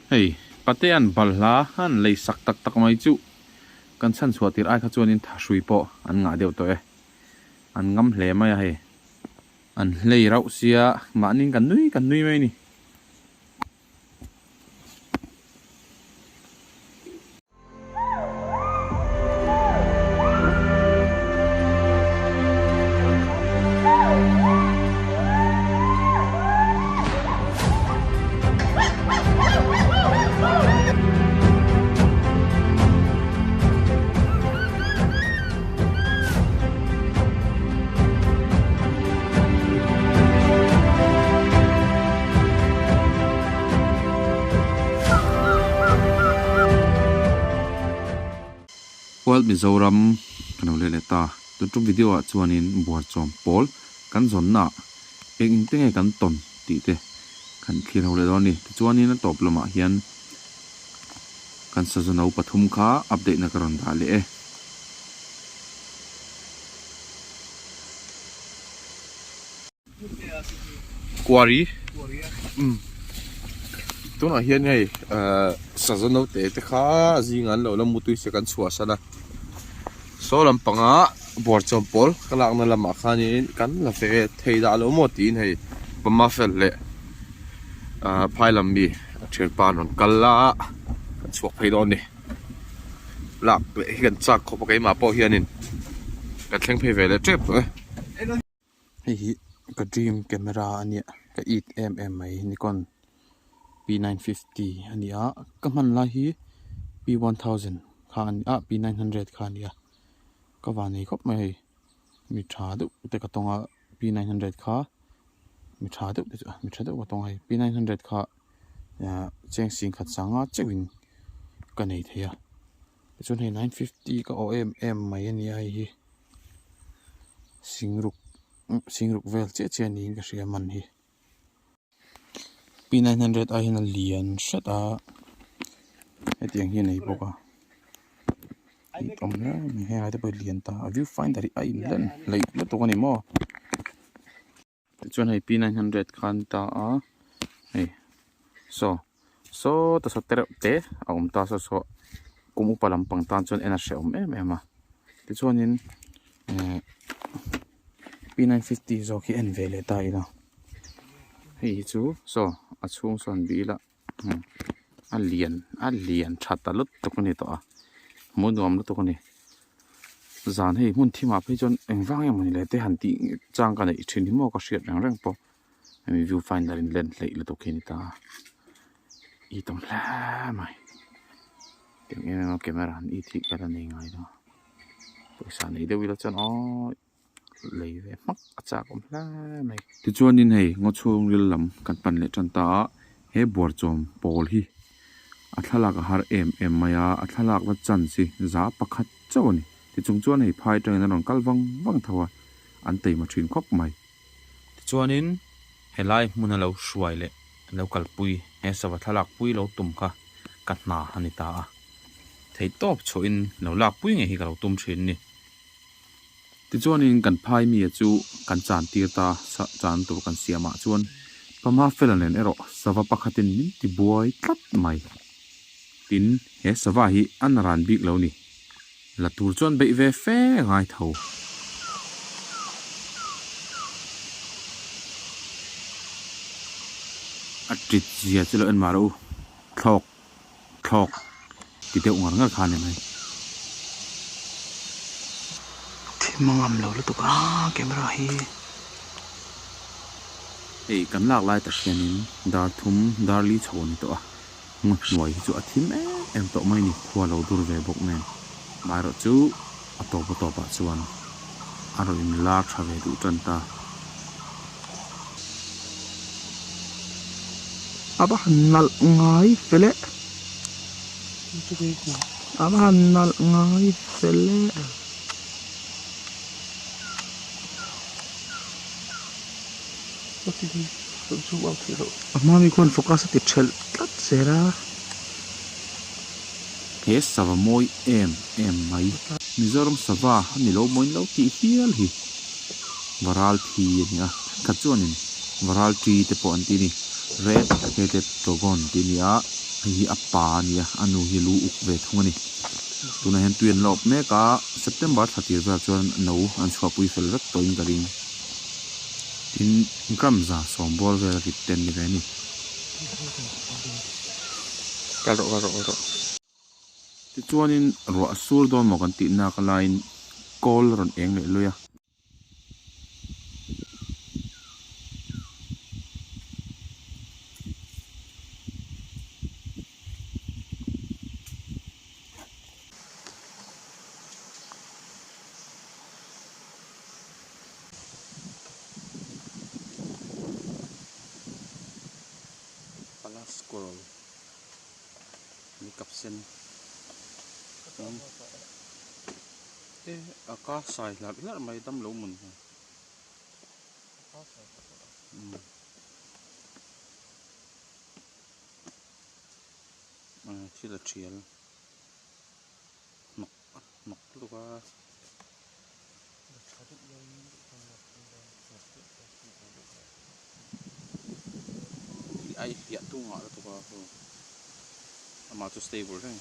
Hey, pate an balhla an lei sak tak tak mai chu kan san chuatir ai kha chuanin tha hrui po an nga deuh to e an ngam hle mai a he an hlei rauh sia mahnin kan nui mai ni Mizoram kan ole le ta tu video a chuanin Buarchawm pawl kan zon na peng tenge kan ton ti te kan khir ho le do ni chuanin a top lama hian kan sajano pathum kha update na karon da le e quarry tuna hian hei sajano te kha zingan lo lam mutui se kan chua sana so lampanga Buarchawm pawl kalak na lama khanin kan la fe theida lo mo tin hei pama fel le phailam mi thir pan on kalla chuak phaidon ni lak le kan chak kho pakai ma po hianin ka thleng phei ve le trep hei ka dream camera ania ka 8mm mai Nikon P950 ania ka man la hi P1000 khan P900 khan ya ka wani khop mai mi tha du te ka tonga P900 kha mi tha du ka tonga P900 kha ya cheng sing khat sanga chewin ka nei theya chun hei 950 ka OM mai ania hi singruk vel che ni ka ria man hi P900 a hin a lian shata hetiang hi nei boka omna mi he ai te poi lian ta a viewfinder ai len lei le to ni mo chuan hei P900 khan ta a hei so ta sa ter te a ta so kum upalam pang tan chuan ena she em a ti chuanin P950 zo ki en vele ta ina hei chu so a chung son bi la a lian thata lut to ni to a munuam lu to ni zan hei mun thima phei chon engwang em ni le te han ti chang ka nei thin mo ka hriat reng po mi viewfinder in len hlei lu to khini ta I tom la mai tem em camera an I thi ka nei ngai do poisa nei de wi la chan o lei ve mak acha kom la mai ti chuanin hei ngo chung ril lam kan pan le chan ta he Buarchawm pawl hi a thalak har em maya a thalak la chan si za pakhat chawni ti chungchuan hei phai tang na ron kalwang wang thawa an tei ma thin khop mai ti chuanin helai munalo hruai le local pui he sava thalak pui lo tum kha katna hanita a thei top choin lo lak pui nge hi ka lo tum thin ni ti chuanin kan phai mi chu kan chan tir ta sa chan tur kan siama chuan pama felanen ero sava pakhatin min ti buai tlat mai tin he sava hi an ran bik lo ni la tur chuan bei ve fe ngai tho atrit zia chilo en maro thok ti te ungar ngar khan nei thimangam lo lu to ka camera hi ei kan lak lai ta hianin dar thum dar li chhon to a nuai chu a thim em to mai ni khwa lo dur ve bok nen mai ro chu a to pa chuan a ro in la tha ve du tan ta aba nal ngai fele aba nal ngai fele Mami kon focus ti thel tat sera he sava moi em mai Mizoram sava ni lo moin lo ti hial hi Varalthi nia kachuanin Varalthi te po antini red headed togon tinia hi apa nia anu hi lu uk ve thung ani tuna hen tuin lop me ka September 30 ra chuan no an chhuat pui fel vek toin garing in gram za sombol ve ri ten ni ve ni karo ti chuanin ro sur don mo kan ti na ka line call ron eng le loya squirrel ni kapsen aka sai lar mai dam lo mun chi la chial nok luka ai ya tu ngah tu ka ama tu stable hai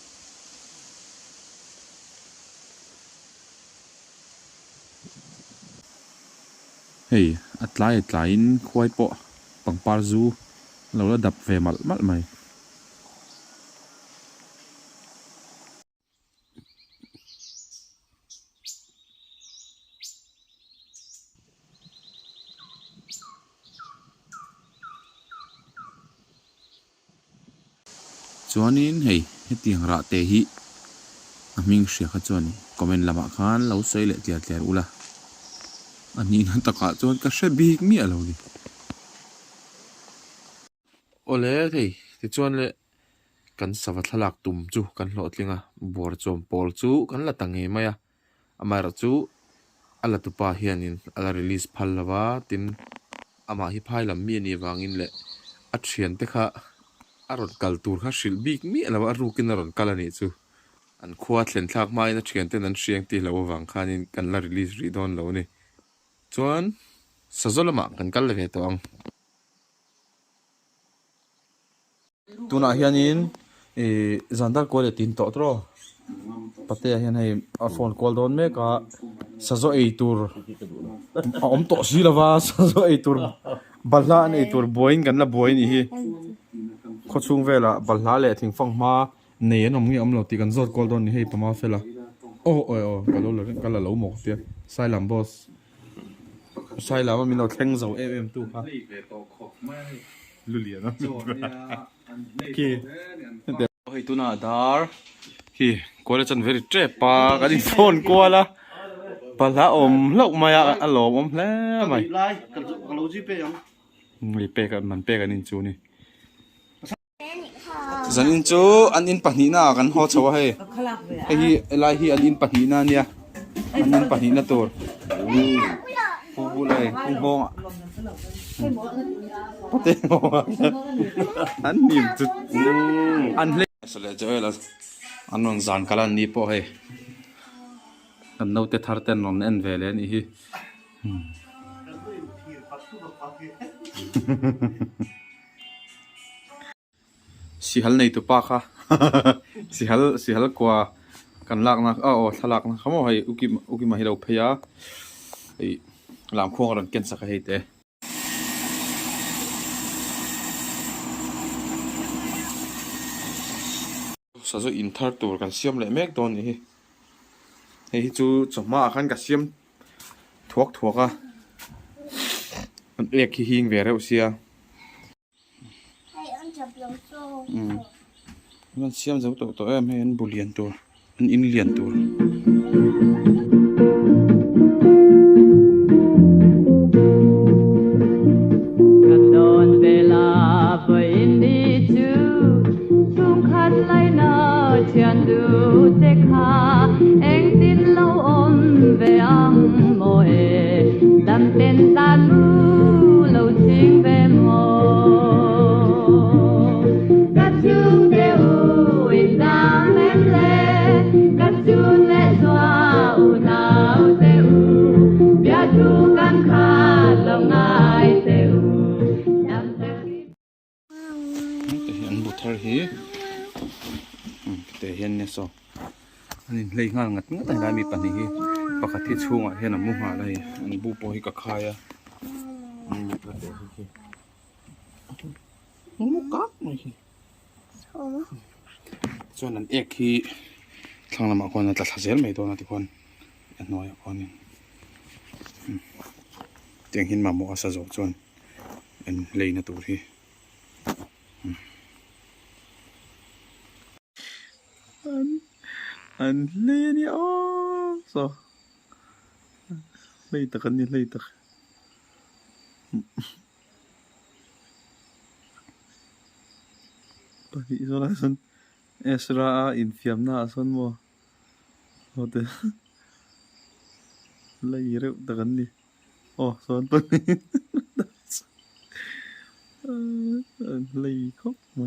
hey atlai in khoi po pangpar zu lo la dap ve mal mai chuanin hei hetiang ra te hi aming hria kha chuan comment lama khan lo sei le tliar ula ani na taka chuan ka hre bik mi alo ni ole thei ti chuan le kan sava thalak tum chu kan hlo tlinga Buarchawm pawl chu kan la tange maya amara chu ala tupa hianin ala release phal lawa tin ama hi phailam mi ani wangin le a thian te kha aron kal tur kha hril bik mi alawa rukin aron kalani chu an khuwa thlen thlak mai na thian ten an hriang ti lo wang khanin kan la release ri don lo ni chuan sajolama kan kal ve to ang tuna hianin zandar ko le tin to tro pate hian hei a phone call don me ka sazo ei tur om to si lawa sazo ei tur balha nei tur boin kan la boin ni hi kho chung vela balha le thing fang ma nei anom ngi amlo ti kan zot call don ni hei pama fela kalo lo mo tia sailam boss sailam mi no thleng zo em tu ha lulia na ki hei tuna dar hi kole chan very trap pa kan phone koala pala om lok maya alom om hle mai kalo ji pe yang mi pe kan man pe kan in chu ni zan in chu an in pahni na kan ho chawa he hi lai hi an in pahni na nia an in pahni na tur pu lai pu hong pate ho an nim chu an hle sale joela anon zan kalan ni po he an no te thar ten non en vele ni hi si hal nei tu pa kha si hal kwa kan lak na thalak na khamo hai uki ma hilo pheya ei lam khong ran ken sakha hei te sazo in thar tur kan siam le mek don ni hi chu choma khan ka siam thuak a an ek hi hing ve reu sia nan siam zo to em he an bulian tur an in lian tur แต่เห็นเนี่ยซออันนี้เลยงานงัดงัดแต่ได้มีปัญหาปกติช่วงอ่ะเห็นน้ำมูกหาอะไรอันนี้บูโปฮิกะคายอ่ะก็เดี๋ยวสิมุกกักไม่สิส่วนนั้นเอกที่ทางละมาคนจะทัศน์ไม่ตัวนะทุกคนอันน้อยคนนึงเตียงหินมาหมอสะสมส่วนอันเลยนะตัวที่อันเลยนี่อ๋อสอเลยตะกันนี่เลยตะปะที่โซลาสันเอสราอินฟิมน่าสันบ่โอเดเลยเร็วตะกันนี่อ๋อสอนปะนี่เลยครบไหม